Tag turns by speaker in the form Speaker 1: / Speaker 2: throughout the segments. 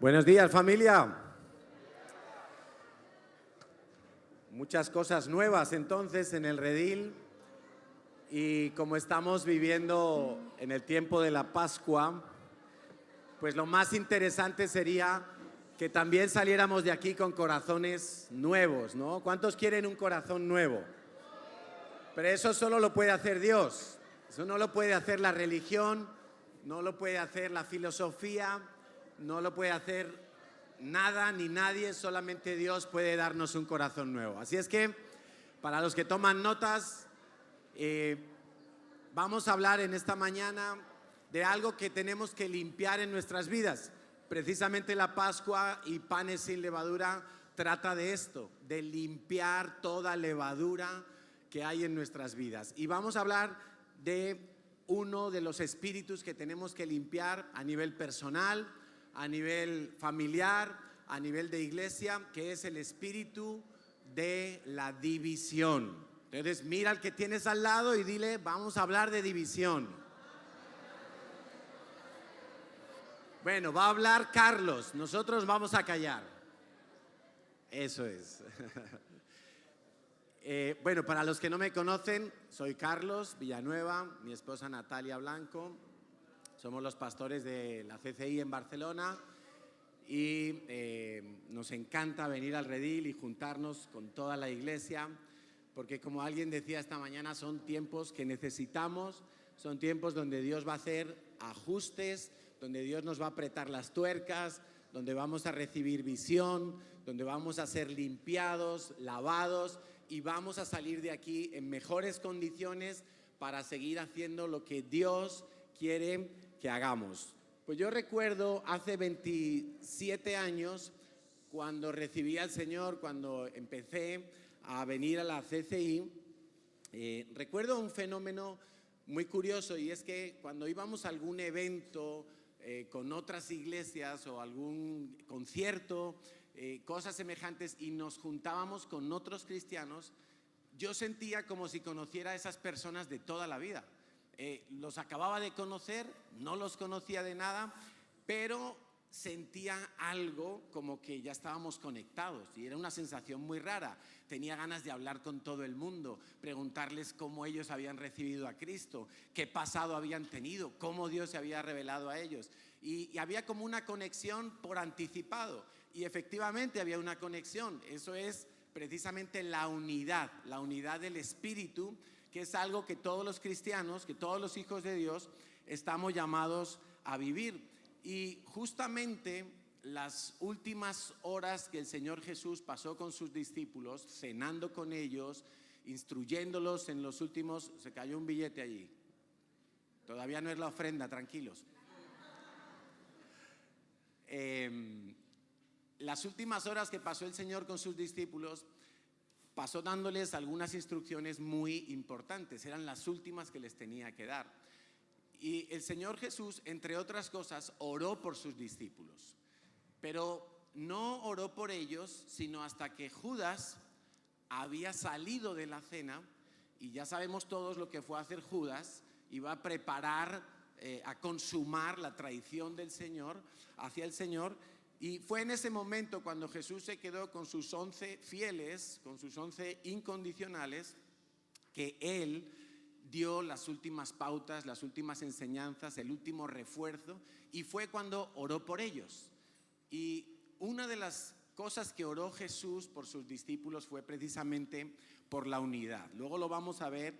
Speaker 1: Buenos días, familia. Muchas cosas nuevas entonces en el redil, y como estamos viviendo en el tiempo de la Pascua, pues lo más interesante sería que también saliéramos de aquí con corazones nuevos, ¿no? ¿Cuántos quieren un corazón nuevo? Pero eso solo lo puede hacer Dios, eso no lo puede hacer la religión, no lo puede hacer la filosofía, no lo puede hacer nada ni nadie, solamente Dios puede darnos un corazón nuevo. Así es que, para los que toman notas, vamos a hablar en esta mañana de algo que tenemos que limpiar en nuestras vidas. Precisamente la Pascua y Panes sin Levadura trata de esto, de limpiar toda levadura que hay en nuestras vidas. Y vamos a hablar de uno de los espíritus que tenemos que limpiar a nivel personal, a nivel familiar, a nivel de iglesia, que es el espíritu de la división. Entonces mira al que tienes al lado y dile: vamos a hablar de división. Bueno, va a hablar Carlos, nosotros vamos a callar. Eso es. Bueno, para los que no me conocen, soy Carlos Villanueva, mi esposa Natalia Blanco. Somos los pastores de la CCI en Barcelona y nos encanta venir al redil y juntarnos con toda la iglesia, porque como alguien decía esta mañana, son tiempos que necesitamos, son tiempos donde Dios va a hacer ajustes, donde Dios nos va a apretar las tuercas, donde vamos a recibir visión, donde vamos a ser limpiados, lavados, y vamos a salir de aquí en mejores condiciones para seguir haciendo lo que Dios quiere que hagamos. Pues yo recuerdo hace 27 años, cuando recibí al Señor, cuando empecé a venir a la CCI, recuerdo un fenómeno muy curioso, y es que cuando íbamos a algún evento con otras iglesias o algún concierto, cosas semejantes, y nos juntábamos con otros cristianos, yo sentía como si conociera a esas personas de toda la vida. Los acababa de conocer, no los conocía de nada, pero sentía algo como que ya estábamos conectados, y era una sensación muy rara. Tenía ganas de hablar con todo el mundo, preguntarles cómo ellos habían recibido a Cristo, qué pasado habían tenido, cómo Dios se había revelado a ellos, y había como una conexión por anticipado, y efectivamente había una conexión. Eso es precisamente la unidad del Espíritu, que es algo que todos los cristianos, que todos los hijos de Dios estamos llamados a vivir. Y justamente las últimas horas que el Señor Jesús pasó con sus discípulos, cenando con ellos, instruyéndolos en los últimos... Se cayó un billete allí. Todavía no es la ofrenda, tranquilos. Las últimas horas que pasó el Señor con sus discípulos, pasó dándoles algunas instrucciones muy importantes. Eran las últimas que les tenía que dar. Y el Señor Jesús, entre otras cosas, oró por sus discípulos. Pero no oró por ellos, sino hasta que Judas había salido de la cena. Y ya sabemos todos lo que fue a hacer Judas. Iba a preparar, a consumar la traición del Señor hacia el Señor. Y fue en ese momento cuando Jesús se quedó con sus 11 fieles, con sus 11 incondicionales, que Él dio las últimas pautas, las últimas enseñanzas, el último refuerzo, y fue cuando oró por ellos. Y una de las cosas que oró Jesús por sus discípulos fue precisamente por la unidad. Luego lo vamos a ver,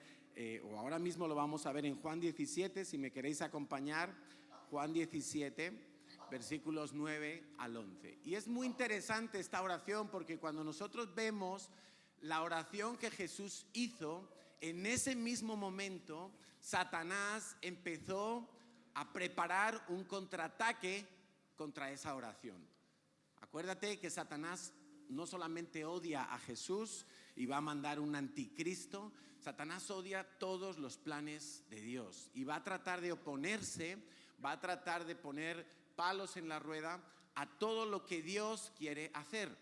Speaker 1: o ahora mismo lo vamos a ver en Juan 17, si me queréis acompañar, Juan 17, versículos 9 al 11. Y es muy interesante esta oración, porque cuando nosotros vemos la oración que Jesús hizo, en ese mismo momento Satanás empezó a preparar un contraataque contra esa oración. Acuérdate que Satanás no solamente odia a Jesús y va a mandar un anticristo, Satanás odia todos los planes de Dios y va a tratar de oponerse, va a tratar de poner palos en la rueda a todo lo que Dios quiere hacer.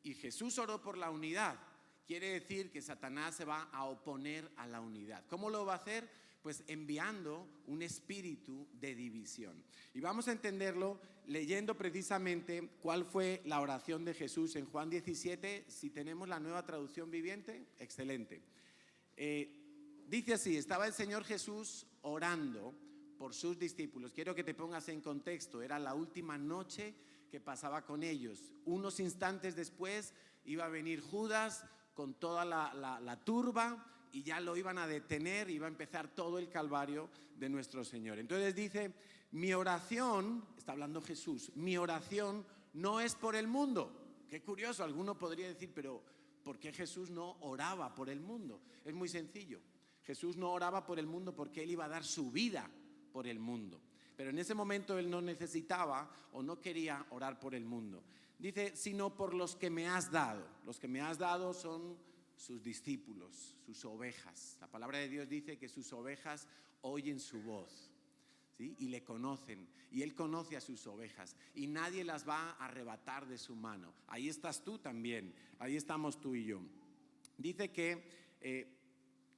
Speaker 1: Y Jesús oró por la unidad. Quiere decir que Satanás se va a oponer a la unidad. ¿Cómo lo va a hacer? pues enviando un espíritu de división. Y vamos a entenderlo leyendo precisamente cuál fue la oración de Jesús en Juan 17. Si tenemos la Nueva Traducción Viviente, excelente. Dice así: estaba el Señor Jesús orando por sus discípulos. Quiero que te pongas en contexto, era la última noche que pasaba con ellos. Unos instantes después iba a venir Judas con toda la turba y ya lo iban a detener, iba a empezar todo el calvario de nuestro Señor. Entonces dice: mi oración, está hablando Jesús, mi oración no es por el mundo. Qué curioso, alguno podría decir, pero ¿por qué Jesús no oraba por el mundo? Es muy sencillo. Jesús no oraba por el mundo porque Él iba a dar su vida por el mundo. Pero en ese momento Él no necesitaba o no quería orar por el mundo. Dice, sino por los que me has dado. Los que me has dado son sus discípulos, sus ovejas. La palabra de Dios dice que sus ovejas oyen su voz, ¿sí? Y le conocen, y Él conoce a sus ovejas, y nadie las va a arrebatar de su mano. Ahí estás tú también, ahí estamos tú y yo. Dice que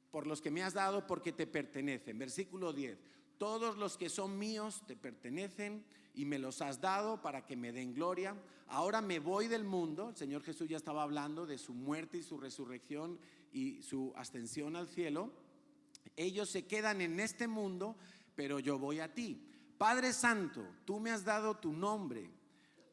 Speaker 1: por los que me has dado, porque te pertenecen. Versículo 10, todos los que son míos te pertenecen y me los has dado para que me den gloria. Ahora me voy del mundo. El Señor Jesús ya estaba hablando de su muerte y su resurrección y su ascensión al cielo. Ellos se quedan en este mundo, pero yo voy a ti. Padre Santo, tú me has dado tu nombre.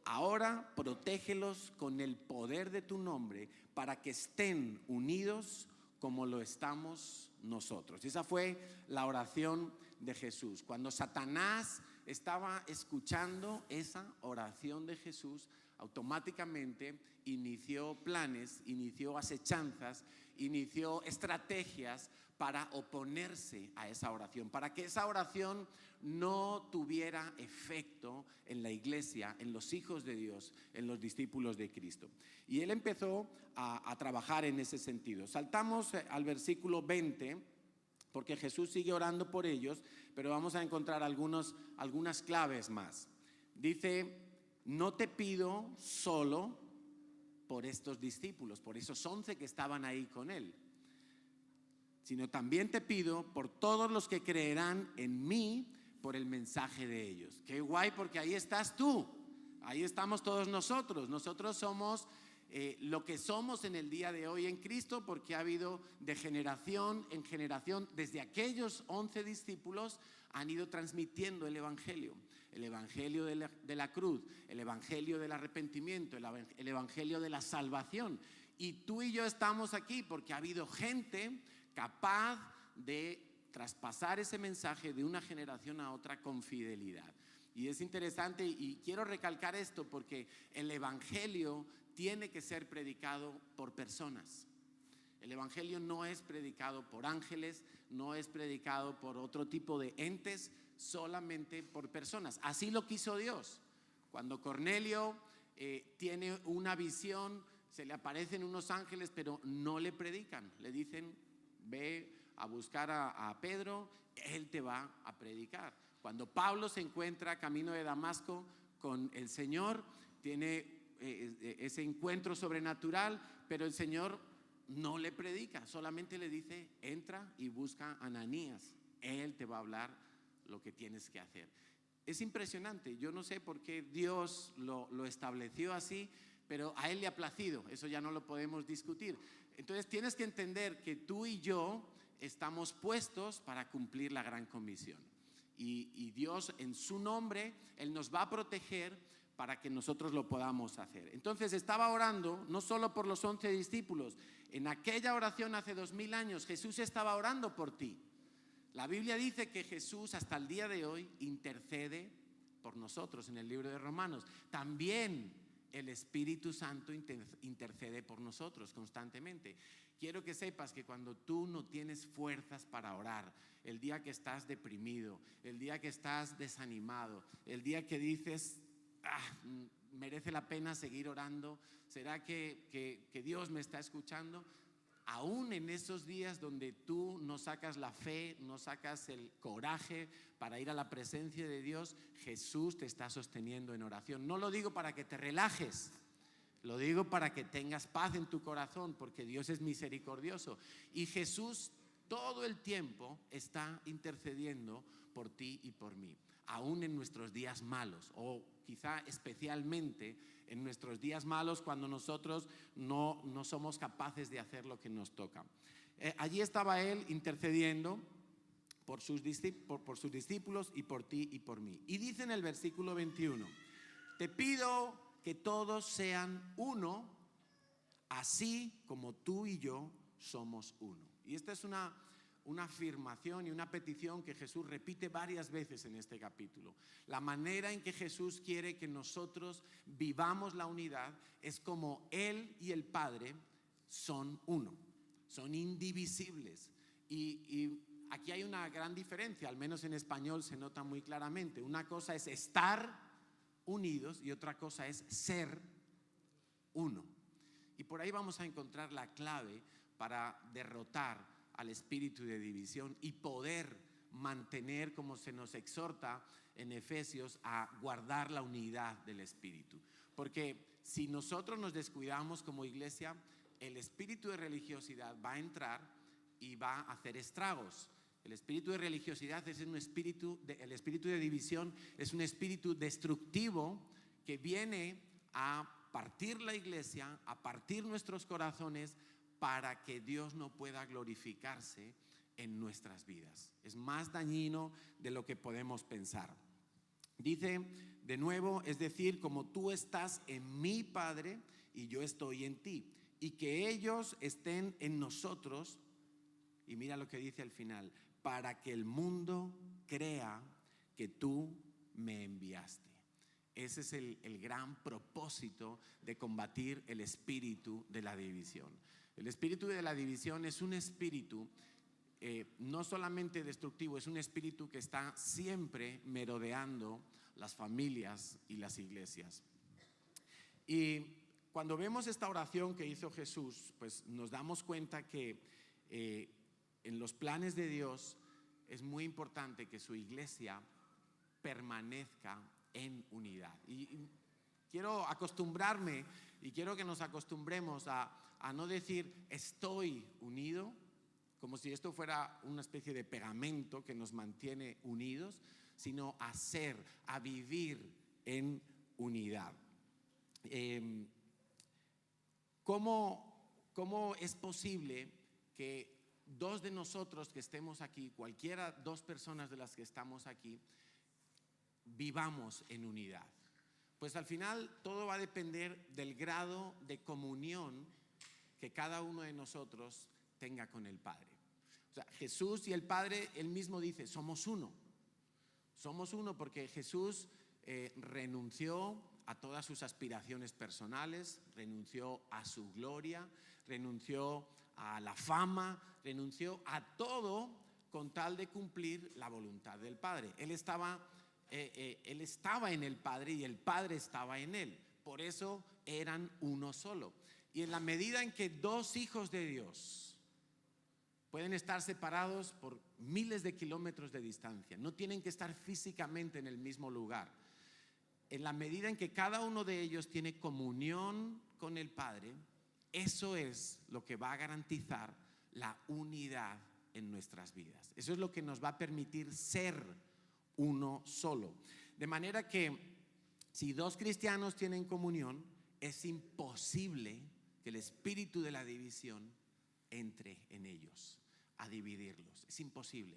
Speaker 1: Ahora protégelos con el poder de tu nombre para que estén unidos como lo estamos nosotros. Esa fue la oración de Jesús. Cuando Satanás estaba escuchando esa oración de Jesús, automáticamente inició planes, inició acechanzas, inició estrategias para oponerse a esa oración, para que esa oración no tuviera efecto en la iglesia, en los hijos de Dios, en los discípulos de Cristo. Y él empezó a trabajar en ese sentido. Saltamos al versículo 20, porque Jesús sigue orando por ellos, pero vamos a encontrar algunas claves más. Dice, no te pido solo por estos discípulos, por esos 11 que estaban ahí con él, sino también te pido por todos los que creerán en mí por el mensaje de ellos. Qué guay, porque ahí estás tú, ahí estamos todos nosotros. Nosotros somos lo que somos en el día de hoy en Cristo, porque ha habido de generación en generación, desde aquellos 11 discípulos han ido transmitiendo el Evangelio de la cruz, el Evangelio del arrepentimiento, el Evangelio de la salvación. Y tú y yo estamos aquí porque ha habido gente capaz de traspasar ese mensaje de una generación a otra con fidelidad. Y es interesante, y quiero recalcar esto porque el Evangelio tiene que ser predicado por personas. El Evangelio no es predicado por ángeles, no es predicado por otro tipo de entes, solamente por personas. Así lo quiso Dios. Cuando Cornelio tiene una visión, se le aparecen unos ángeles, pero no le predican. Le dicen, ve a buscar a Pedro, él te va a predicar. Cuando Pablo se encuentra camino de Damasco con el Señor, tiene ese encuentro sobrenatural, pero el Señor no le predica, solamente le dice, entra y busca a Ananías, él te va a hablar lo que tienes que hacer. Es impresionante, yo no sé por qué Dios lo estableció así, pero a él le ha placido, eso ya no lo podemos discutir. Entonces tienes que entender que tú y yo estamos puestos para cumplir la gran comisión. Y Dios en su nombre, Él nos va a proteger para que nosotros lo podamos hacer. Entonces estaba orando no solo por los 11 discípulos. En aquella oración hace 2000 años Jesús estaba orando por ti. La Biblia dice que Jesús hasta el día de hoy intercede por nosotros en el libro de Romanos. También el Espíritu Santo intercede por nosotros constantemente. Quiero que sepas que cuando tú no tienes fuerzas para orar, el día que estás deprimido, el día que estás desanimado, el día que dices, merece la pena seguir orando, ¿será que Dios me está escuchando? Aún en esos días donde tú no sacas la fe, no sacas el coraje para ir a la presencia de Dios, Jesús te está sosteniendo en oración. No lo digo para que te relajes, lo digo para que tengas paz en tu corazón, porque Dios es misericordioso. Y Jesús todo el tiempo está intercediendo por ti y por mí, aún en nuestros días malos, o quizá especialmente en nuestros días malos cuando nosotros no somos capaces de hacer lo que nos toca. Allí estaba Él intercediendo por sus discípulos y por ti y por mí. Y dice en el versículo 21, te pido que todos sean uno, así como tú y yo somos uno. Y esta es una afirmación y una petición que Jesús repite varias veces en este capítulo. La manera en que Jesús quiere que nosotros vivamos la unidad es como Él y el Padre son uno, son indivisibles. Y aquí hay una gran diferencia, al menos en español se nota muy claramente. Una cosa es estar unidos y otra cosa es ser uno. Y por ahí vamos a encontrar la clave para derrotar al espíritu de división y poder mantener, como se nos exhorta en Efesios, a guardar la unidad del espíritu. Porque si nosotros nos descuidamos como iglesia, el espíritu de religiosidad va a entrar y va a hacer estragos. El espíritu de religiosidad es el espíritu de división, es un espíritu destructivo que viene a partir la iglesia, a partir nuestros corazones, para que Dios no pueda glorificarse en nuestras vidas. Es más dañino de lo que podemos pensar. Dice de nuevo, es decir, como tú estás en mi Padre y yo estoy en ti, y que ellos estén en nosotros, y mira lo que dice al final, para que el mundo crea que tú me enviaste. Ese es el gran propósito de combatir el espíritu de la división. El espíritu de la división es un espíritu no solamente destructivo, es un espíritu que está siempre merodeando las familias y las iglesias. Y cuando vemos esta oración que hizo Jesús, pues nos damos cuenta que en los planes de Dios es muy importante que su iglesia permanezca en unidad. Y quiero acostumbrarme y quiero que nos acostumbremos a no decir estoy unido, como si esto fuera una especie de pegamento que nos mantiene unidos, sino a ser, a vivir en unidad. ¿Cómo es posible que dos de nosotros que estemos aquí, dos personas de las que estamos aquí, vivamos en unidad? Pues al final todo va a depender del grado de comunión que cada uno de nosotros tenga con el Padre. O sea, Jesús y el Padre, Él mismo dice, somos uno. Somos uno porque Jesús renunció a todas sus aspiraciones personales, renunció a su gloria, renunció a la fama, renunció a todo con tal de cumplir la voluntad del Padre. Él estaba en el Padre y el Padre estaba en Él. Por eso eran uno solo. Y en la medida en que dos hijos de Dios pueden estar separados por miles de kilómetros de distancia, no tienen que estar físicamente en el mismo lugar, en la medida en que cada uno de ellos tiene comunión con el Padre, eso es lo que va a garantizar la unidad en nuestras vidas. Eso es lo que nos va a permitir ser uno solo. De manera que si dos cristianos tienen comunión, es imposible que el espíritu de la división entre en ellos a dividirlos. Es imposible.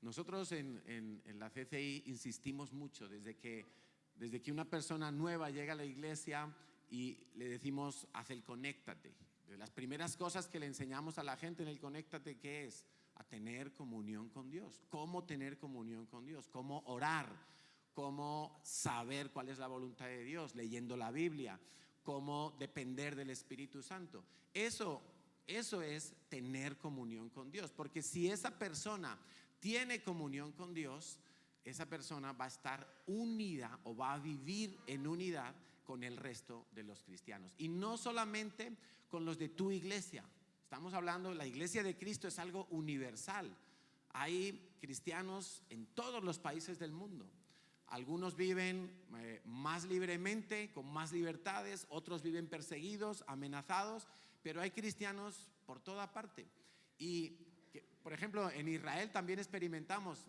Speaker 1: Nosotros en la CCI insistimos mucho desde que una persona nueva llega a la iglesia y le decimos, haz el conéctate. De las primeras cosas que le enseñamos a la gente en el conéctate, ¿qué es? A tener comunión con Dios. ¿Cómo tener comunión con Dios? ¿Cómo orar? ¿Cómo saber cuál es la voluntad de Dios? Leyendo la Biblia. ¿Cómo depender del Espíritu Santo? Eso es tener comunión con Dios. Porque si esa persona tiene comunión con Dios, esa persona va a estar unida o va a vivir en unidad con el resto de los cristianos. Y no solamente con los de tu iglesia. Estamos hablando, la iglesia de Cristo es algo universal. Hay cristianos en todos los países del mundo. Algunos viven más libremente, con más libertades, otros viven perseguidos, amenazados, pero hay cristianos por toda parte. Y por ejemplo, en Israel también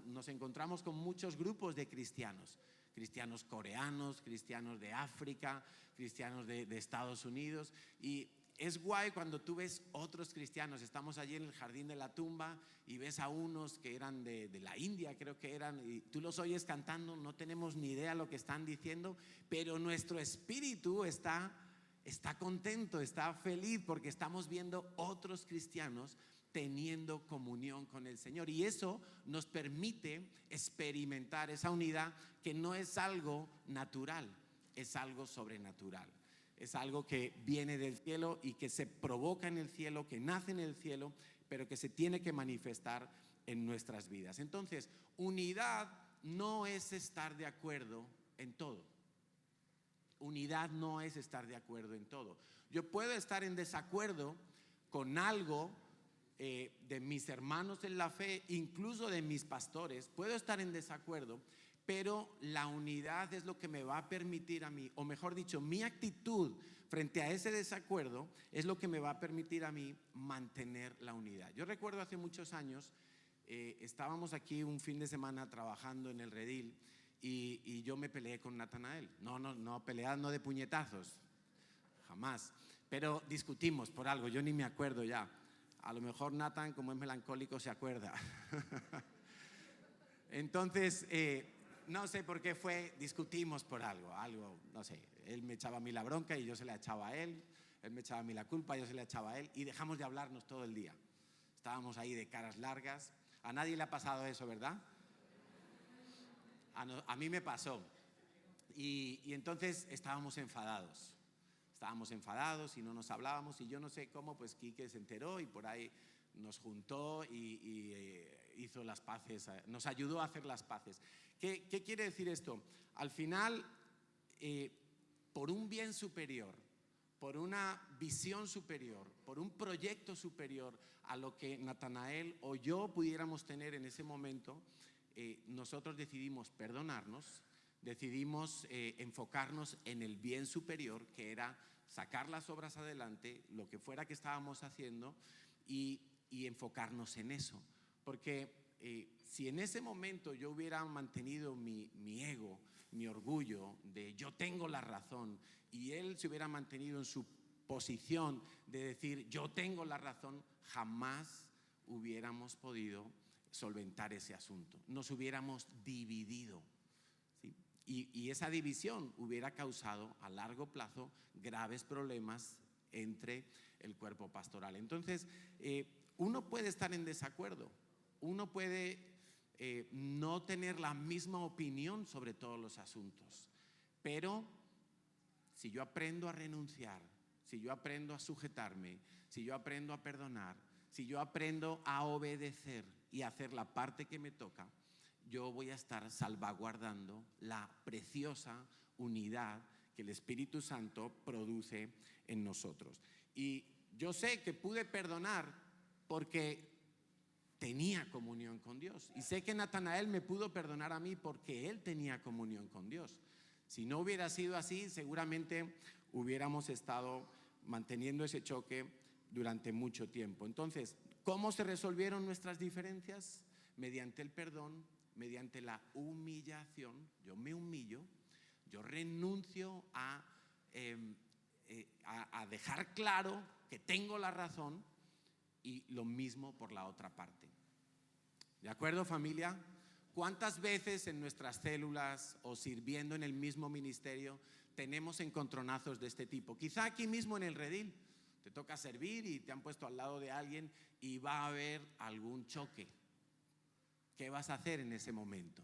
Speaker 1: nos encontramos con muchos grupos de cristianos. Cristianos coreanos, cristianos de África, cristianos de Estados Unidos. Y es guay cuando tú ves otros cristianos. Estamos allí en el jardín de la tumba y ves a unos que eran de la India, creo que eran, y tú los oyes cantando, no tenemos ni idea lo que están diciendo, pero nuestro espíritu está contento, está feliz porque estamos viendo otros cristianos teniendo comunión con el Señor, y eso nos permite experimentar esa unidad que no es algo natural, es algo sobrenatural. Es algo que viene del cielo y que se provoca en el cielo, que nace en el cielo, pero que se tiene que manifestar en nuestras vidas. Entonces, unidad no es estar de acuerdo en todo. Unidad no es estar de acuerdo en todo. Yo puedo estar en desacuerdo con algo de mis hermanos en la fe, incluso de mis pastores. Puedo estar en desacuerdo, pero la unidad es lo que me va a permitir a mí, o mejor dicho, mi actitud frente a ese desacuerdo es lo que me va a permitir a mí mantener la unidad. Yo recuerdo hace muchos años, estábamos aquí un fin de semana trabajando en el redil y yo me peleé con Natanael. No, peleas no de puñetazos, jamás, pero discutimos por algo, yo ni me acuerdo ya. A lo mejor Nathan, como es melancólico, se acuerda. Entonces, no sé por qué discutimos por algo, no sé. Él me echaba a mí la bronca y yo se la echaba a él. Él me echaba a mí la culpa, yo se la echaba a él. Y dejamos de hablarnos todo el día. Estábamos ahí de caras largas. A nadie le ha pasado eso, ¿verdad? A mí me pasó. Y entonces estábamos enfadados y no nos hablábamos, y yo no sé cómo, pues Quique se enteró y por ahí nos juntó y hizo las paces, nos ayudó a hacer las paces. ¿Qué quiere decir esto? Al final, por un bien superior, por una visión superior, por un proyecto superior a lo que Natanael o yo pudiéramos tener en ese momento, nosotros decidimos perdonarnos, decidimos enfocarnos en el bien superior, que era sacar las obras adelante, lo que fuera que estábamos haciendo, y enfocarnos en eso. Porque si en ese momento yo hubiera mantenido mi ego, mi orgullo de yo tengo la razón, y él se hubiera mantenido en su posición de decir yo tengo la razón, jamás hubiéramos podido solventar ese asunto. Nos hubiéramos dividido. Y esa división hubiera causado a largo plazo graves problemas entre el cuerpo pastoral. Entonces, uno puede estar en desacuerdo, uno puede no tener la misma opinión sobre todos los asuntos, pero si yo aprendo a renunciar, si yo aprendo a sujetarme, si yo aprendo a perdonar, si yo aprendo a obedecer y a hacer la parte que me toca, yo voy a estar salvaguardando la preciosa unidad que el Espíritu Santo produce en nosotros. Y yo sé que pude perdonar porque tenía comunión con Dios. Y sé que Natanael me pudo perdonar a mí porque él tenía comunión con Dios. Si no hubiera sido así, seguramente hubiéramos estado manteniendo ese choque durante mucho tiempo. Entonces, ¿cómo se resolvieron nuestras diferencias? Mediante el perdón, mediante la humillación. Yo me humillo, yo renuncio a dejar claro que tengo la razón, y lo mismo por la otra parte. ¿De acuerdo, familia? ¿Cuántas veces en nuestras células o sirviendo en el mismo ministerio tenemos encontronazos de este tipo? Quizá aquí mismo en el redil te toca servir y te han puesto al lado de alguien y va a haber algún choque. ¿Qué vas a hacer en ese momento?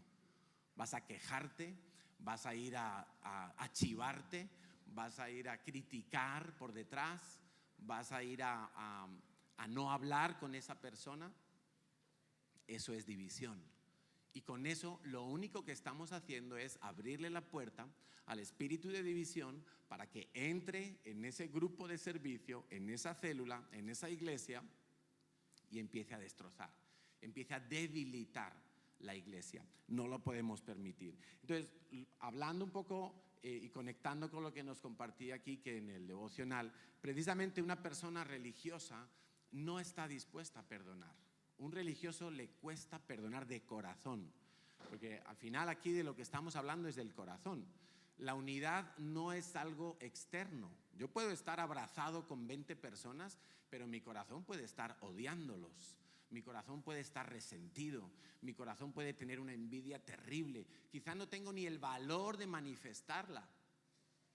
Speaker 1: ¿Vas a quejarte? ¿Vas a ir a chivarte? ¿Vas a ir a criticar por detrás? ¿Vas a ir a no hablar con esa persona? Eso es división. Y con eso lo único que estamos haciendo es abrirle la puerta al espíritu de división para que entre en ese grupo de servicio, en esa célula, en esa iglesia, y empiece a destrozar, empiece a debilitar la iglesia. No lo podemos permitir. Entonces, hablando un poco y conectando con lo que nos compartía aquí, que en el devocional, precisamente una persona religiosa no está dispuesta a perdonar. Un religioso le cuesta perdonar de corazón, porque al final aquí de lo que estamos hablando es del corazón. La unidad no es algo externo. Yo puedo estar abrazado con 20 personas, pero mi corazón puede estar odiándolos. Mi corazón puede estar resentido. Mi corazón puede tener una envidia terrible. Quizá no tengo ni el valor de manifestarla,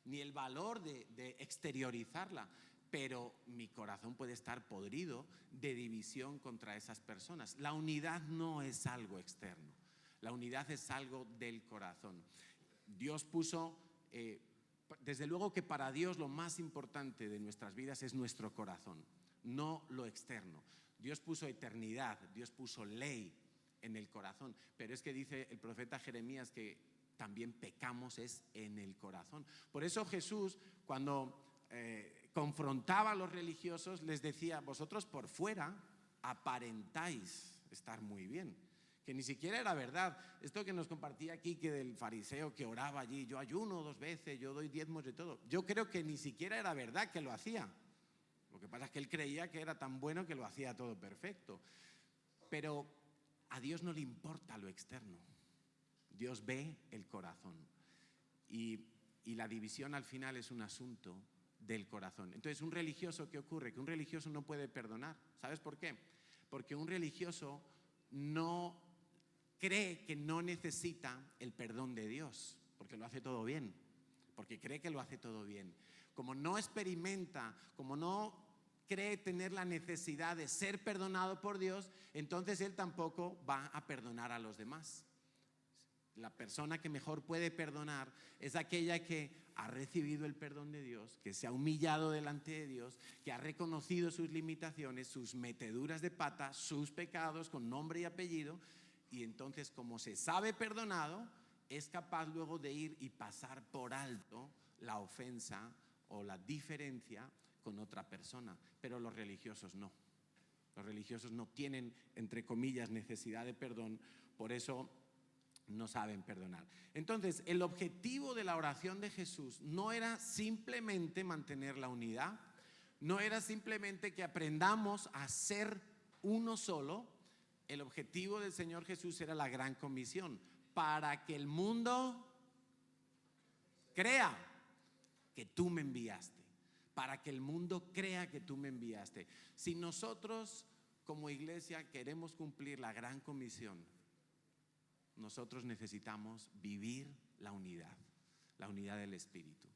Speaker 1: ni el valor de exteriorizarla, pero mi corazón puede estar podrido de división contra esas personas. La unidad no es algo externo. La unidad es algo del corazón. Dios puso, desde luego que para Dios lo más importante de nuestras vidas es nuestro corazón, no lo externo. Dios puso eternidad, Dios puso ley en el corazón, pero es que dice el profeta Jeremías que también pecamos es en el corazón. Por eso Jesús, cuando confrontaba a los religiosos, les decía: vosotros por fuera aparentáis estar muy bien, que ni siquiera era verdad. Esto que nos compartía aquí, que del fariseo que oraba allí, yo ayuno 2 veces, yo doy diezmos y todo, yo creo que ni siquiera era verdad que lo hacía. Lo que pasa es que él creía que era tan bueno que lo hacía todo perfecto. Pero a Dios no le importa lo externo. Dios ve el corazón. Y la división al final es un asunto del corazón. Entonces, un religioso, ¿qué ocurre? Que un religioso no puede perdonar. ¿Sabes por qué? Porque un religioso no cree que no necesita el perdón de Dios, porque lo hace todo bien, porque cree que lo hace todo bien. Como no experimenta, como no cree tener la necesidad de ser perdonado por Dios, entonces él tampoco va a perdonar a los demás. La persona que mejor puede perdonar es aquella que ha recibido el perdón de Dios, que se ha humillado delante de Dios, que ha reconocido sus limitaciones, sus meteduras de pata, sus pecados con nombre y apellido, y entonces, como se sabe perdonado, es capaz luego de ir y pasar por alto la ofensa o la diferencia con otra persona. Pero los religiosos no. Los religiosos no tienen, entre comillas, necesidad de perdón, por eso no saben perdonar. Entonces, el objetivo de la oración de Jesús no era simplemente mantener la unidad, no era simplemente que aprendamos a ser uno solo. El objetivo del Señor Jesús era la gran comisión, para que el mundo crea que tú me enviaste, para que el mundo crea que tú me enviaste. Si nosotros como iglesia queremos cumplir la gran comisión, nosotros necesitamos vivir la unidad del Espíritu.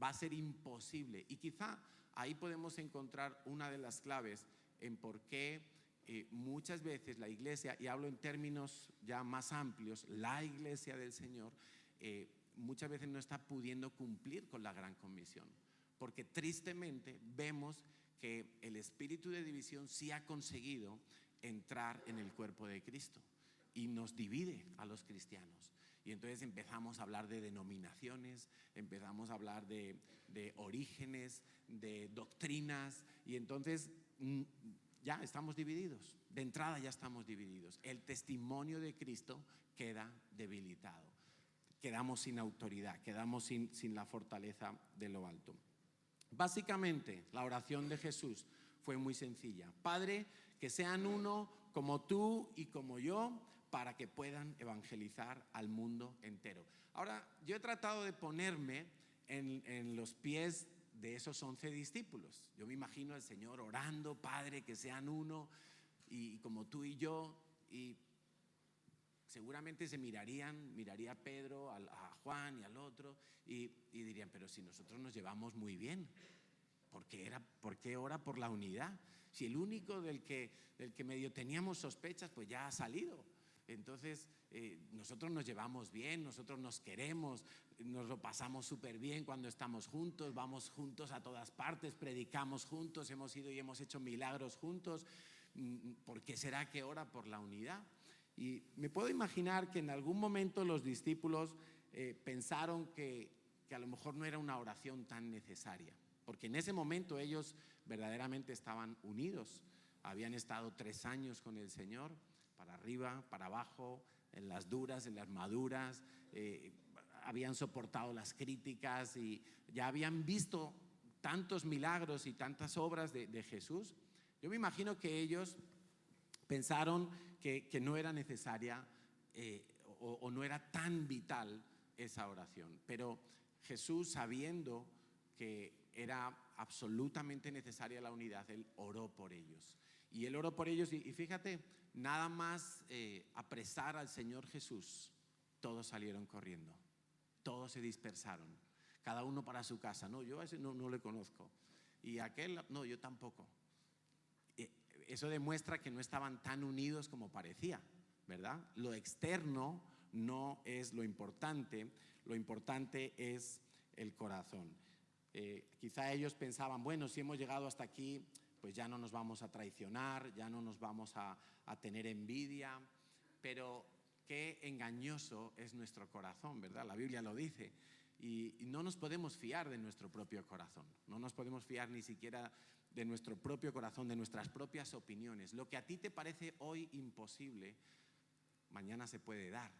Speaker 1: Va a ser imposible, y quizá ahí podemos encontrar una de las claves en por qué muchas veces la iglesia, y hablo en términos ya más amplios, la iglesia del Señor muchas veces no está pudiendo cumplir con la gran comisión, porque tristemente vemos que el espíritu de división sí ha conseguido entrar en el cuerpo de Cristo y nos divide a los cristianos. Y entonces empezamos a hablar de denominaciones, empezamos a hablar de orígenes, de doctrinas, y entonces ya estamos divididos. De entrada ya estamos divididos. El testimonio de Cristo queda debilitado. Quedamos sin autoridad, quedamos sin la fortaleza de lo alto. Básicamente, la oración de Jesús fue muy sencilla. Padre, que sean uno como tú y como yo, para que puedan evangelizar al mundo entero. Ahora, yo he tratado de ponerme en los pies de esos 11 discípulos. Yo me imagino al Señor orando: Padre, que sean uno y como tú y yo, y seguramente se miraría a Pedro, a Juan y al otro, y dirían: pero si nosotros nos llevamos muy bien, ¿por qué ora por la unidad? Si el único del que medio teníamos sospechas, pues ya ha salido. Entonces, nosotros nos llevamos bien, nosotros nos queremos, nos lo pasamos súper bien cuando estamos juntos, vamos juntos a todas partes, predicamos juntos, hemos ido y hemos hecho milagros juntos. ¿Por qué será que ora por la unidad? Y me puedo imaginar que en algún momento los discípulos pensaron que a lo mejor no era una oración tan necesaria, porque en ese momento ellos verdaderamente estaban unidos. Habían estado 3 años con el Señor, para arriba, para abajo, en las duras, en las maduras, habían soportado las críticas y ya habían visto tantos milagros y tantas obras de Jesús. Yo me imagino que ellos pensaron que no era necesaria o no era tan vital esa oración. Pero Jesús, sabiendo que era absolutamente necesaria la unidad, Él oró por ellos. Y Él oró por ellos y fíjate, nada más apresar al Señor Jesús, todos salieron corriendo, todos se dispersaron, cada uno para su casa. No, yo a ese no le conozco. Y aquel, no, yo tampoco. Eso demuestra que no estaban tan unidos como parecía, ¿verdad? Lo externo no es lo importante es el corazón. Quizá ellos pensaban, bueno, si hemos llegado hasta aquí, pues ya no nos vamos a traicionar, ya no nos vamos a tener envidia, pero qué engañoso es nuestro corazón, ¿verdad? La Biblia lo dice. Y no nos podemos fiar de nuestro propio corazón, no nos podemos fiar ni siquiera de nuestro propio corazón, de nuestras propias opiniones. Lo que a ti te parece hoy imposible, mañana se puede dar.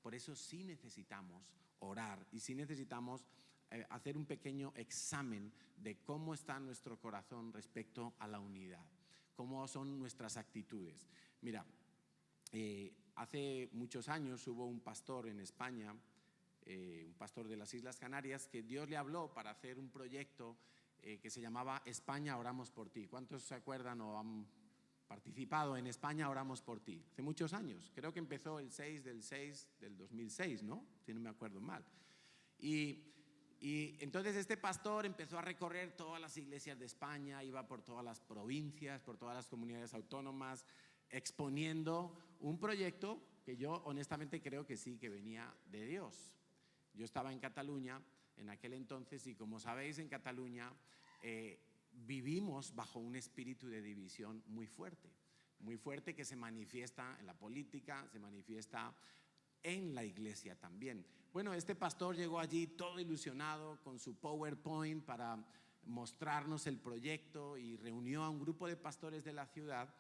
Speaker 1: Por eso sí necesitamos orar y sí necesitamos hacer un pequeño examen de cómo está nuestro corazón respecto a la unidad, cómo son nuestras actitudes. Mira, hace muchos años hubo un pastor en España, un pastor de las Islas Canarias, que Dios le habló para hacer un proyecto que se llamaba España Oramos por Ti. ¿Cuántos se acuerdan o han participado en España Oramos por Ti? Hace muchos años, creo que empezó el 6 del 6 del 2006, ¿no? Si no me acuerdo mal. Y entonces este pastor empezó a recorrer todas las iglesias de España, iba por todas las provincias, por todas las comunidades autónomas, exponiendo un proyecto que yo honestamente creo que sí, que venía de Dios. Yo estaba en Cataluña en aquel entonces y, como sabéis, en Cataluña vivimos bajo un espíritu de división muy fuerte que se manifiesta en la política, se manifiesta en la iglesia también. Bueno, este pastor llegó allí todo ilusionado con su PowerPoint para mostrarnos el proyecto y reunió a un grupo de pastores de la ciudad.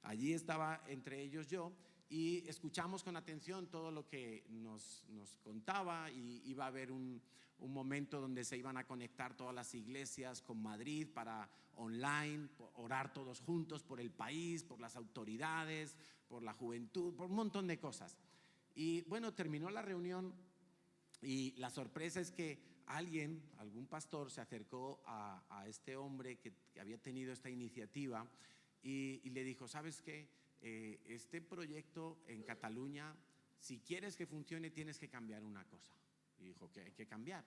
Speaker 1: Allí estaba entre ellos yo y escuchamos con atención todo lo que nos contaba, y iba a haber un momento donde se iban a conectar todas las iglesias con Madrid para online, orar todos juntos por el país, por las autoridades, por la juventud, por un montón de cosas. Y bueno, terminó la reunión y la sorpresa es que algún pastor se acercó a este hombre que había tenido esta iniciativa y le dijo, ¿sabes qué? Este proyecto en Cataluña, si quieres que funcione, tienes que cambiar una cosa. Y dijo, ¿qué hay que cambiar?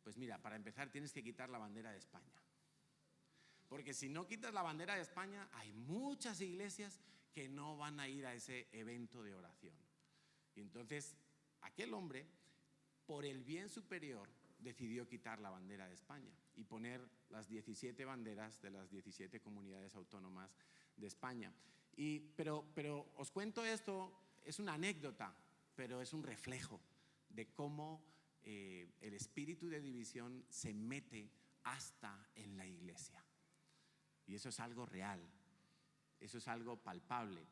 Speaker 1: Pues mira, para empezar tienes que quitar la bandera de España. Porque si no quitas la bandera de España, hay muchas iglesias que no van a ir a ese evento de oración. Y entonces aquel hombre, por el bien superior, decidió quitar la bandera de España y poner las 17 banderas de las 17 comunidades autónomas de España. Pero os cuento esto, es una anécdota, pero es un reflejo de cómo el espíritu de división se mete hasta en la iglesia. Y eso es algo real, eso es algo palpable.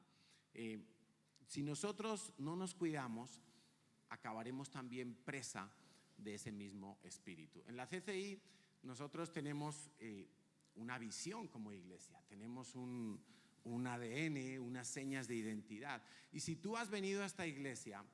Speaker 1: Si nosotros no nos cuidamos, acabaremos también presa de ese mismo espíritu. En la CCI nosotros tenemos una visión como iglesia, tenemos un ADN, unas señas de identidad. Y si tú has venido a esta iglesia,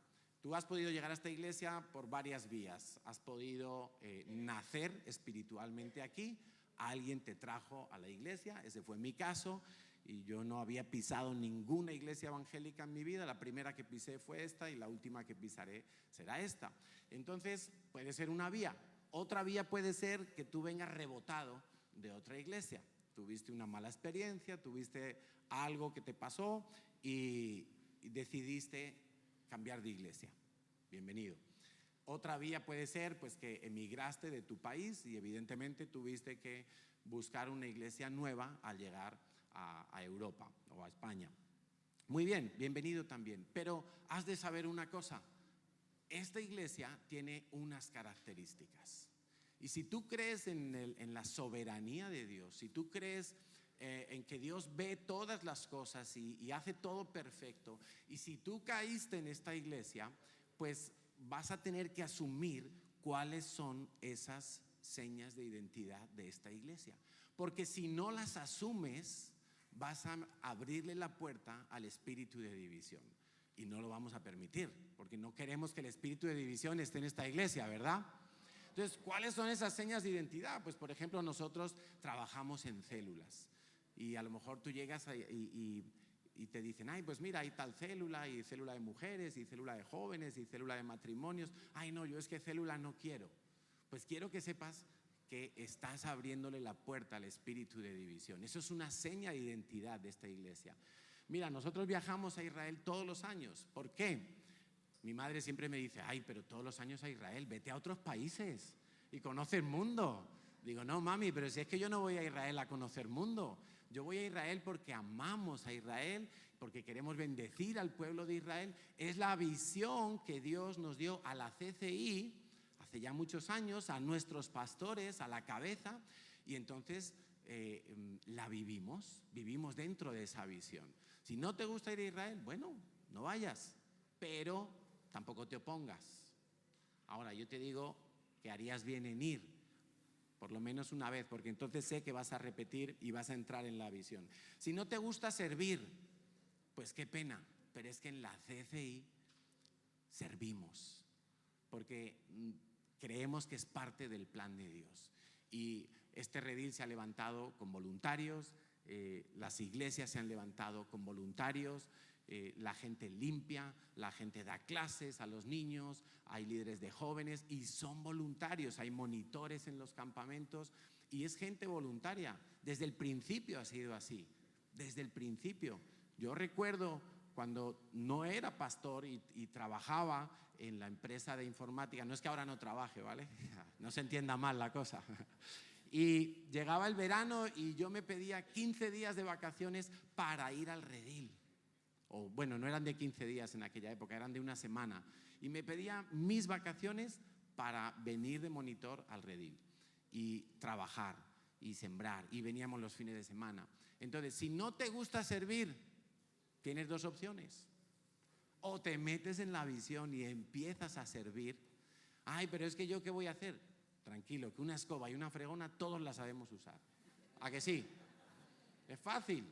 Speaker 1: tú has podido llegar a esta iglesia por varias vías. Has podido nacer espiritualmente aquí, alguien te trajo a la iglesia, ese fue mi caso, y yo no había pisado ninguna iglesia evangélica en mi vida. La primera que pisé fue esta y la última que pisaré será esta. Entonces puede ser una vía. Otra vía puede ser que tú vengas rebotado de otra iglesia. Tuviste una mala experiencia, tuviste algo que te pasó y decidiste cambiar de iglesia. Bienvenido. Otra vía puede ser pues que emigraste de tu país y evidentemente tuviste que buscar una iglesia nueva al llegar a Europa o a España. Muy bien, bienvenido también. Pero has de saber una cosa, esta iglesia tiene unas características. Y si tú crees en la soberanía de Dios, si tú crees en que Dios ve todas las cosas y hace todo perfecto, y si tú caíste en esta iglesia, pues vas a tener que asumir cuáles son esas señas de identidad de esta iglesia. Porque si no las asumes, vas a abrirle la puerta al espíritu de división. Y no lo vamos a permitir, porque no queremos que el espíritu de división esté en esta iglesia, ¿verdad? Entonces, ¿cuáles son esas señas de identidad? Pues, por ejemplo, nosotros trabajamos en células. Y a lo mejor tú llegas y te dicen, ay, pues mira, hay tal célula, y célula de mujeres, y célula de jóvenes, y célula de matrimonios. Ay, no, yo es que célula no quiero. Pues quiero que sepas que estás abriéndole la puerta al espíritu de división. Eso es una seña de identidad de esta iglesia. Mira, nosotros viajamos a Israel todos los años. ¿Por qué? Mi madre siempre me dice, ay, pero todos los años a Israel, vete a otros países y conoce el mundo. Digo, no, mami, pero si es que yo no voy a Israel a conocer mundo. Yo voy a Israel porque amamos a Israel, porque queremos bendecir al pueblo de Israel. Es la visión que Dios nos dio a la CCI hace ya muchos años, a nuestros pastores, a la cabeza, y entonces la vivimos dentro de esa visión. Si no te gusta ir a Israel, bueno, no vayas, pero tampoco te opongas. Ahora, yo te digo que harías bien en ir, por lo menos una vez, porque entonces sé que vas a repetir y vas a entrar en la visión. Si no te gusta servir, pues qué pena, pero es que en la CCI servimos, porque creemos que es parte del plan de Dios. Y este redil se ha levantado con voluntarios, las iglesias se han levantado con voluntarios, la gente limpia, la gente da clases a los niños, hay líderes de jóvenes y son voluntarios, hay monitores en los campamentos y es gente voluntaria. Desde el principio ha sido así, desde el principio. Yo recuerdo cuando no era pastor y trabajaba en la empresa de informática, no es que ahora no trabaje, ¿vale? No se entienda mal la cosa. Y llegaba el verano y yo me pedía 15 días de vacaciones para ir al redil. O bueno, no eran de 15 días en aquella época, eran de una semana. Y me pedía mis vacaciones para venir de monitor al redil y trabajar y sembrar. Y veníamos los fines de semana. Entonces, si no te gusta servir, tienes dos opciones. O te metes en la visión y empiezas a servir. Ay, pero es que yo, ¿qué voy a hacer? Tranquilo, que una escoba y una fregona todos la sabemos usar. ¿A que sí? Es fácil.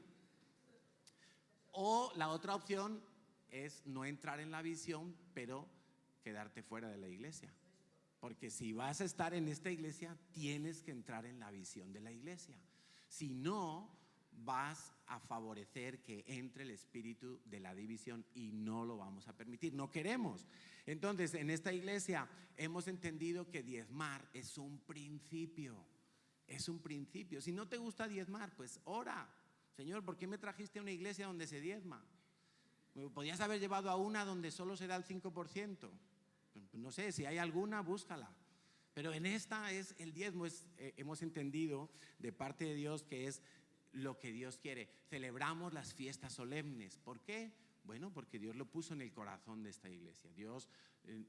Speaker 1: O la otra opción es no entrar en la visión, pero quedarte fuera de la iglesia. Porque si vas a estar en esta iglesia, tienes que entrar en la visión de la iglesia. Si no, vas a favorecer que entre el espíritu de la división y no lo vamos a permitir, no queremos. Entonces, en esta iglesia hemos entendido que diezmar es un principio, es un principio. Si no te gusta diezmar, pues ora. Señor, ¿por qué me trajiste a una iglesia donde se diezma? Podías haber llevado a una donde solo se da el 5%. No sé, si hay alguna, búscala. Pero en esta es el diezmo, hemos entendido de parte de Dios que es lo que Dios quiere. Celebramos las fiestas solemnes. ¿Por qué? Bueno, porque Dios lo puso en el corazón de esta iglesia. Dios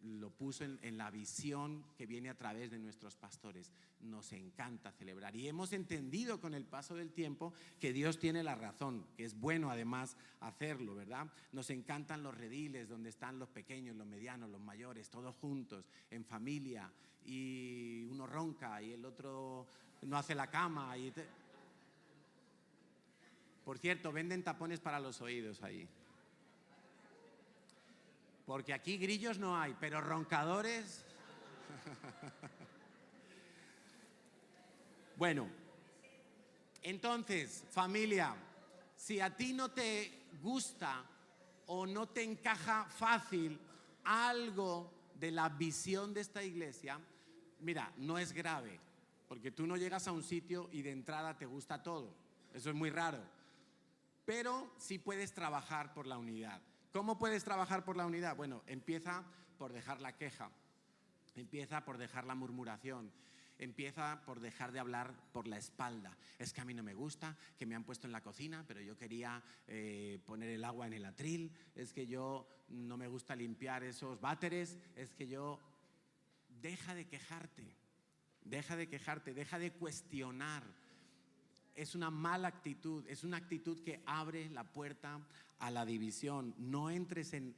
Speaker 1: lo puso en la visión que viene a través de nuestros pastores. Nos encanta celebrar y hemos entendido con el paso del tiempo que Dios tiene la razón, que es bueno además hacerlo, ¿verdad? Nos encantan los rediles donde están los pequeños, los medianos, los mayores, todos juntos, en familia, y uno ronca y el otro no hace la cama. Por cierto, venden tapones para los oídos ahí. Porque aquí grillos no hay, pero roncadores. Bueno, entonces, familia, si a ti no te gusta o no te encaja fácil algo de la visión de esta iglesia, mira, no es grave, porque tú no llegas a un sitio y de entrada te gusta todo. Eso es muy raro. Pero sí puedes trabajar por la unidad. ¿Cómo puedes trabajar por la unidad? Bueno, empieza por dejar la queja, empieza por dejar la murmuración, empieza por dejar de hablar por la espalda. Es que a mí no me gusta, que me han puesto en la cocina, pero yo quería poner el agua en el atril, es que yo no me gusta limpiar esos váteres, es que yo... Deja de quejarte, deja de cuestionar. Es una mala actitud, es una actitud que abre la puerta a la división. No entres en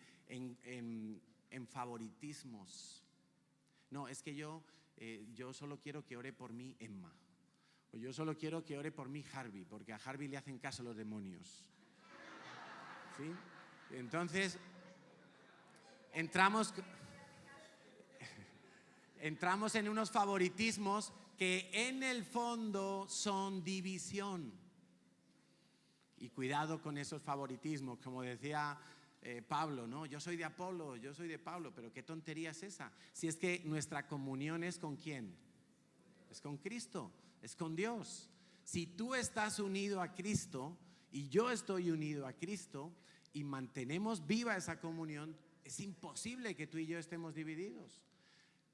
Speaker 1: favoritismos. No, es que yo solo quiero que ore por mí Emma, O yo solo quiero que ore por mí Harvey, porque a Harvey le hacen caso los demonios. ¿Sí? Entonces, entramos en unos favoritismos que en el fondo son división. Y cuidado con esos favoritismos, como decía Pablo, ¿no? Yo soy de Apolo, yo soy de Pablo, pero qué tontería es esa. Si es que nuestra comunión es ¿con quién? Es con Cristo, es con Dios. Si tú estás unido a Cristo y yo estoy unido a Cristo y mantenemos viva esa comunión, es imposible que tú y yo estemos divididos.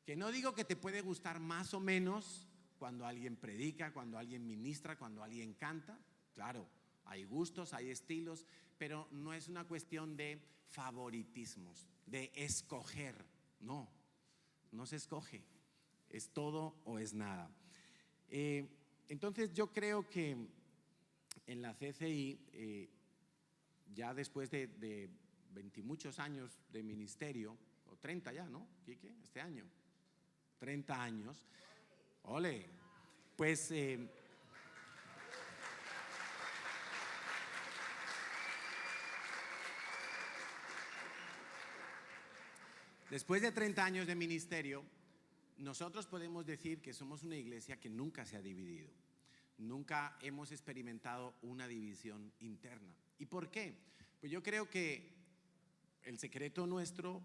Speaker 1: Que no digo que te puede gustar más o menos cuando alguien predica, cuando alguien ministra, cuando alguien canta. Claro, hay gustos, hay estilos, pero no es una cuestión de favoritismos, de escoger. No, no se escoge. Es todo o es nada. Entonces yo creo que en la CCI, ya después de 20 y muchos años de ministerio, o 30 ya, ¿no, Quique? Este año, 30 años. ¡Ole! Pues después de 30 años de ministerio, nosotros podemos decir que somos una iglesia que nunca se ha dividido. Nunca hemos experimentado una división interna. ¿Y por qué? Pues yo creo que el secreto nuestro,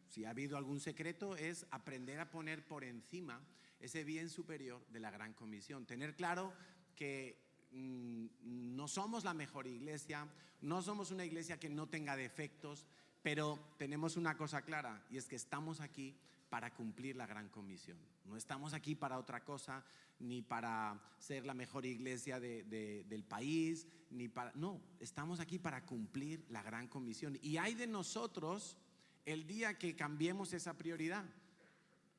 Speaker 1: si ha habido algún secreto, es aprender a poner por encima ese bien superior de la Gran Comisión. Tener claro que no somos la mejor iglesia, no somos una iglesia que no tenga defectos, pero tenemos una cosa clara, y es que estamos aquí para cumplir la Gran Comisión. No estamos aquí para otra cosa, ni para ser la mejor iglesia del país, no, estamos aquí para cumplir la Gran Comisión. Y hay de nosotros el día que cambiemos esa prioridad.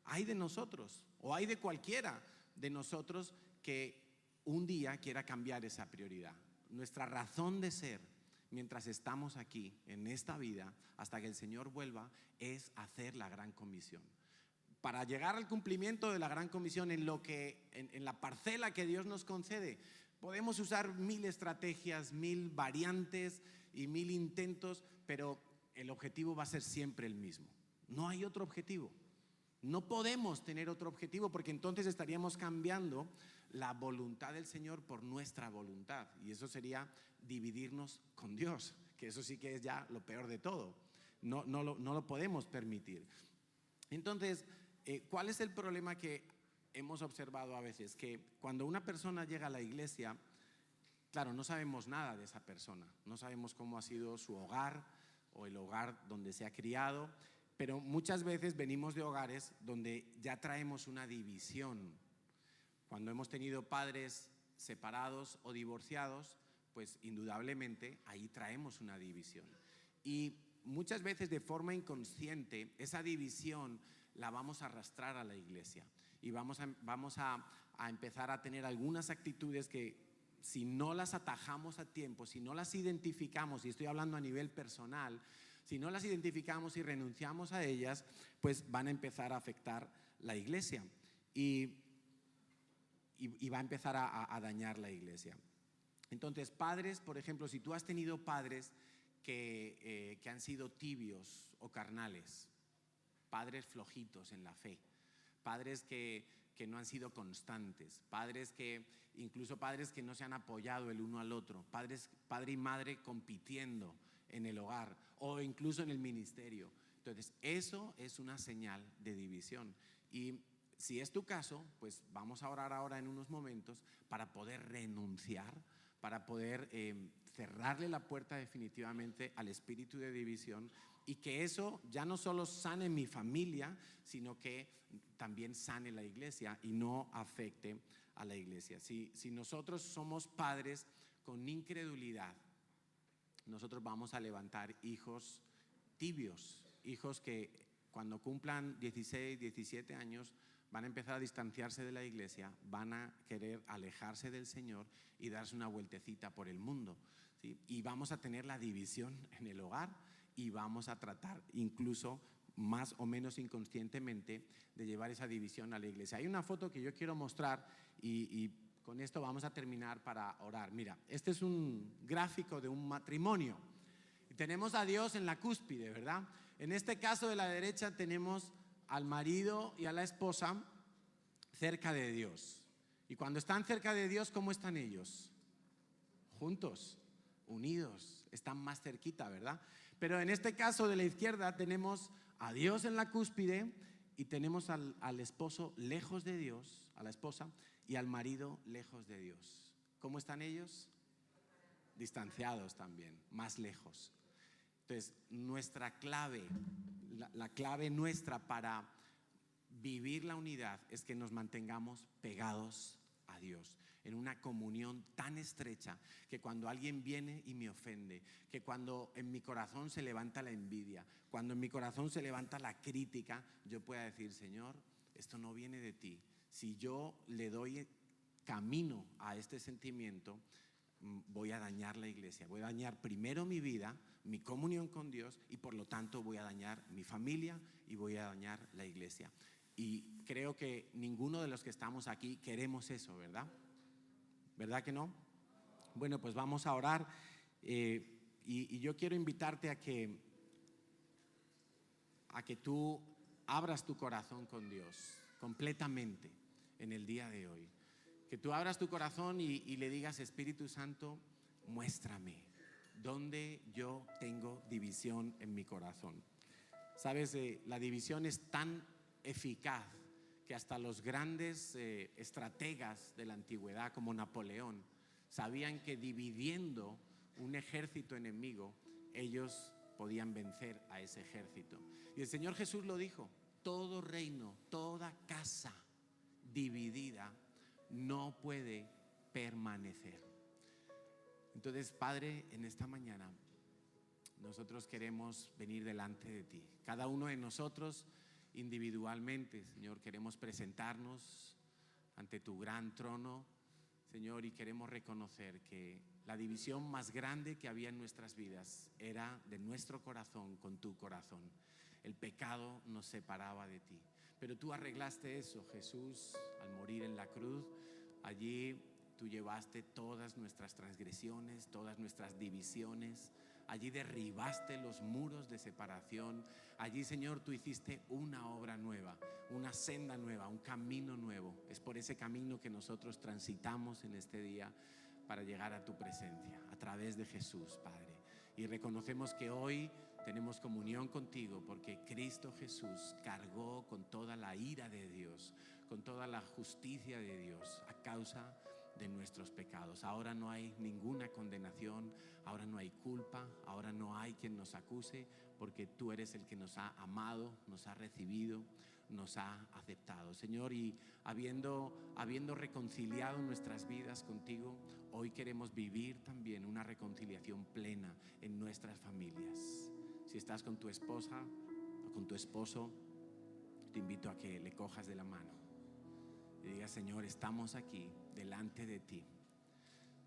Speaker 1: Hay de nosotros, o hay de cualquiera de nosotros que un día quiera cambiar esa prioridad. Nuestra razón de ser, mientras estamos aquí en esta vida, hasta que el Señor vuelva, es hacer la Gran Comisión. Para llegar al cumplimiento de la Gran Comisión en la parcela que Dios nos concede, podemos usar 1000 estrategias, 1000 variantes y 1000 intentos, pero el objetivo va a ser siempre el mismo. No hay otro objetivo. No podemos tener otro objetivo, porque entonces estaríamos cambiando la voluntad del Señor por nuestra voluntad, y eso sería dividirnos con Dios, que eso sí que es ya lo peor de todo. No lo podemos permitir. Entonces, ¿cuál es el problema que hemos observado a veces? Que cuando una persona llega a la iglesia, claro, no sabemos nada de esa persona, no sabemos cómo ha sido su hogar o el hogar donde se ha criado, pero muchas veces venimos de hogares donde ya traemos una división. Cuando hemos tenido padres separados o divorciados, pues indudablemente ahí traemos una división. Y muchas veces de forma inconsciente esa división la vamos a arrastrar a la iglesia y vamos a empezar a tener algunas actitudes que, si no las atajamos a tiempo, si no las identificamos, y estoy hablando a nivel personal, si no las identificamos y renunciamos a ellas, pues van a empezar a afectar la iglesia y va a empezar a dañar la iglesia. Entonces, padres, por ejemplo, si tú has tenido padres que han sido tibios o carnales, padres flojitos en la fe, padres que no han sido constantes, incluso padres que no se han apoyado el uno al otro, padre y madre compitiendo en el hogar o incluso en el ministerio. Entonces, eso es una señal de división. Y si es tu caso, pues vamos a orar ahora en unos momentos para poder renunciar, para poder cerrarle la puerta definitivamente al espíritu de división, y que eso ya no solo sane mi familia, sino que también sane la iglesia y no afecte a la iglesia. Si nosotros somos padres con incredulidad, nosotros vamos a levantar hijos tibios, hijos que cuando cumplan 16, 17 años van a empezar a distanciarse de la iglesia, van a querer alejarse del Señor y darse una vueltecita por el mundo, ¿sí? Y vamos a tener la división en el hogar y vamos a tratar incluso más o menos inconscientemente de llevar esa división a la iglesia. Hay una foto que yo quiero mostrar y con esto vamos a terminar para orar. Mira, este es un gráfico de un matrimonio. Y tenemos a Dios en la cúspide, ¿verdad? En este caso de la derecha tenemos al marido y a la esposa cerca de Dios. Y cuando están cerca de Dios, ¿cómo están ellos? Juntos, unidos, están más cerquita, ¿verdad? Pero en este caso de la izquierda tenemos a Dios en la cúspide y tenemos al esposo lejos de Dios, a la esposa, y al marido lejos de Dios. ¿Cómo están ellos? Distanciados también, más lejos. Entonces, nuestra clave, la clave nuestra para vivir la unidad es que nos mantengamos pegados a Dios, en una comunión tan estrecha que cuando alguien viene y me ofende, que cuando en mi corazón se levanta la envidia, cuando en mi corazón se levanta la crítica, yo pueda decir: Señor, esto no viene de ti. Si yo le doy camino a este sentimiento, voy a dañar la iglesia, voy a dañar primero mi vida, mi comunión con Dios, y por lo tanto voy a dañar mi familia y voy a dañar la iglesia. Y creo que ninguno de los que estamos aquí queremos eso, ¿verdad? ¿Verdad que no? Bueno, pues vamos a orar y yo quiero invitarte a que tú abras tu corazón con Dios completamente en el día de hoy. Que tú abras tu corazón y le digas: Espíritu Santo, muéstrame dónde yo tengo división en mi corazón. Sabes, la división es tan eficaz que hasta los grandes estrategas de la antigüedad, como Napoleón, sabían que dividiendo un ejército enemigo, ellos podían vencer a ese ejército. Y el Señor Jesús lo dijo: todo reino, toda casa dividida no puede permanecer. Entonces, Padre, en esta mañana nosotros queremos venir delante de ti. Cada uno de nosotros individualmente, Señor, queremos presentarnos ante tu gran trono, Señor, y queremos reconocer que la división más grande que había en nuestras vidas era de nuestro corazón con tu corazón. El pecado nos separaba de ti, pero tú arreglaste eso, Jesús, al morir en la cruz. Allí tú llevaste todas nuestras transgresiones, todas nuestras divisiones. Allí derribaste los muros de separación. Allí, Señor, tú hiciste una obra nueva, una senda nueva, un camino nuevo. Es por ese camino que nosotros transitamos en este día para llegar a tu presencia, a través de Jesús, Padre. Y reconocemos que hoy tenemos comunión contigo porque Cristo Jesús cargó con toda la ira de Dios, con toda la justicia de Dios a causa de nuestros pecados. Ahora no hay ninguna condenación, ahora no hay culpa, ahora no hay quien nos acuse, porque tú eres el que nos ha amado, nos ha recibido, nos ha aceptado, Señor. Y habiendo reconciliado nuestras vidas contigo, hoy queremos vivir también una reconciliación plena en nuestras familias. Si estás con tu esposa o con tu esposo, te invito a que le cojas de la mano y digas: Señor, estamos aquí delante de ti.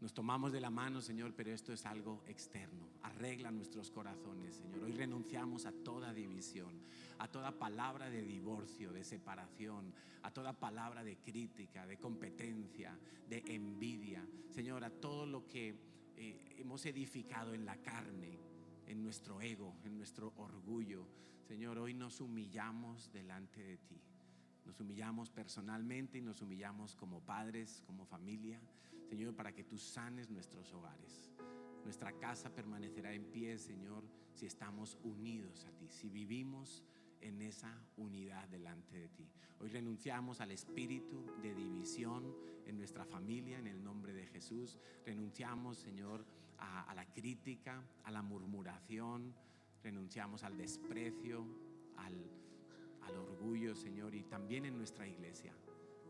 Speaker 1: Nos tomamos de la mano, Señor, pero esto es algo externo. Arregla nuestros corazones, Señor. Hoy renunciamos a toda división, a toda palabra de divorcio, de separación, a toda palabra de crítica, de competencia, de envidia. Señor, a todo lo que hemos edificado en la carne, en nuestro ego, en nuestro orgullo. Señor, hoy nos humillamos delante de ti. Nos humillamos personalmente y nos humillamos como padres, como familia, Señor, para que tú sanes nuestros hogares. Nuestra casa permanecerá en pie, Señor, si estamos unidos a ti, si vivimos en esa unidad delante de ti. Hoy renunciamos al espíritu de división en nuestra familia, en el nombre de Jesús. Renunciamos, Señor, a la crítica, a la murmuración. Renunciamos al desprecio, al orgullo, Señor, y también en nuestra iglesia.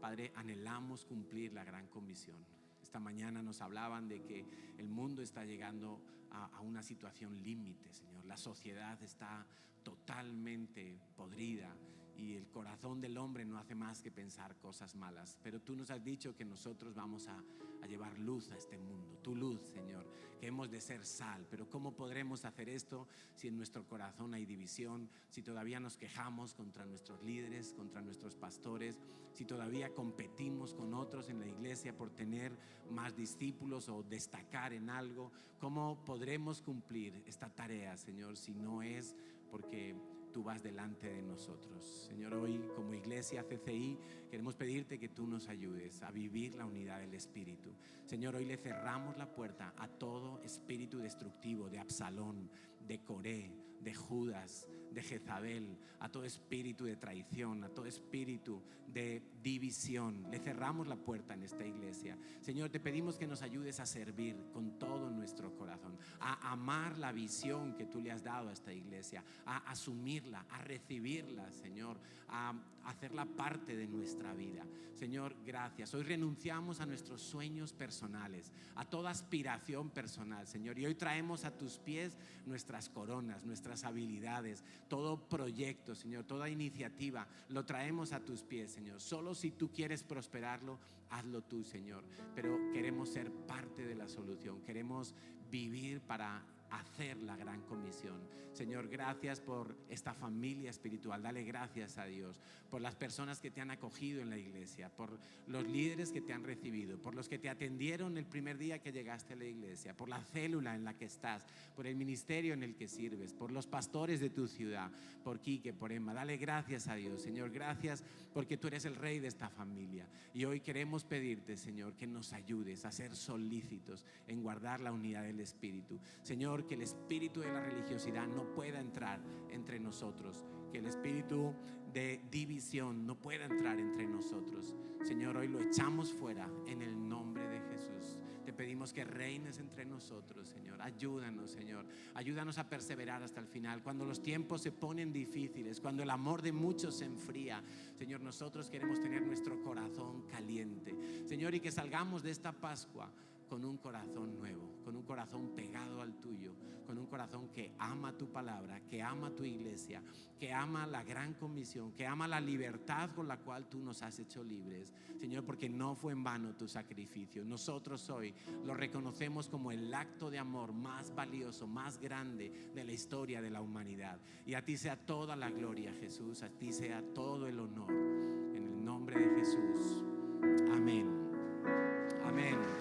Speaker 1: Padre, anhelamos cumplir la gran comisión. Esta mañana nos hablaban de que el mundo está llegando a una situación límite, Señor. La sociedad está totalmente podrida y el corazón del hombre no hace más que pensar cosas malas. Pero tú nos has dicho que nosotros vamos a llevar luz a este mundo, tu luz, Señor, que hemos de ser sal. Pero ¿cómo podremos hacer esto si en nuestro corazón hay división, si todavía nos quejamos contra nuestros líderes, contra nuestros pastores, si todavía competimos con otros en la iglesia por tener más discípulos o destacar en algo? ¿Cómo podremos cumplir esta tarea, Señor, si no es porque tú vas delante de nosotros? Señor, hoy como iglesia CCI queremos pedirte que tú nos ayudes a vivir la unidad del Espíritu. Señor, hoy le cerramos la puerta a todo espíritu destructivo de Absalón, de Coré, de Judas, de Jezabel, a todo espíritu de traición, a todo espíritu de división. Le cerramos la puerta en esta iglesia. Señor, te pedimos que nos ayudes a servir con todo nuestro corazón, a amar la visión que tú le has dado a esta iglesia, a asumirla, a recibirla, Señor, a hacerla parte de nuestra vida. Señor, gracias. Hoy renunciamos a nuestros sueños personales, a toda aspiración personal, Señor, y hoy traemos a tus pies nuestras coronas, nuestras habilidades, todo proyecto, Señor, toda iniciativa, lo traemos a tus pies, Señor. Solo si tú quieres prosperarlo, hazlo tú, Señor. Pero queremos ser parte de la solución, queremos vivir para hacer la gran comisión. Señor, gracias por esta familia espiritual. Dale gracias a Dios por las personas que te han acogido en la iglesia, por los líderes que te han recibido, por los que te atendieron el primer día que llegaste a la iglesia, por la célula en la que estás, por el ministerio en el que sirves, por los pastores de tu ciudad, por Quique, por Emma. Dale gracias a Dios, Señor. Gracias porque tú eres el rey de esta familia. Y hoy queremos pedirte, Señor, que nos ayudes a ser solícitos en guardar la unidad del Espíritu. Señor, que el espíritu de la religiosidad no pueda entrar entre nosotros, que el espíritu de división no pueda entrar entre nosotros. Señor, hoy lo echamos fuera en el nombre de Jesús. Te pedimos que reines entre nosotros, Señor. Ayúdanos, Señor. Ayúdanos a perseverar hasta el final. Cuando los tiempos se ponen difíciles, cuando el amor de muchos se enfría, Señor, nosotros queremos tener nuestro corazón caliente, Señor, y que salgamos de esta Pascua con un corazón nuevo, con un corazón pegado al tuyo, con un corazón que ama tu palabra, que ama tu iglesia, que ama la gran comisión, que ama la libertad con la cual tú nos has hecho libres, Señor, porque no fue en vano tu sacrificio. Nosotros hoy lo reconocemos como el acto de amor más valioso, más grande de la historia de la humanidad. Y a ti sea toda la gloria, Jesús, a ti sea todo el honor, en el nombre de Jesús. Amén. Amén.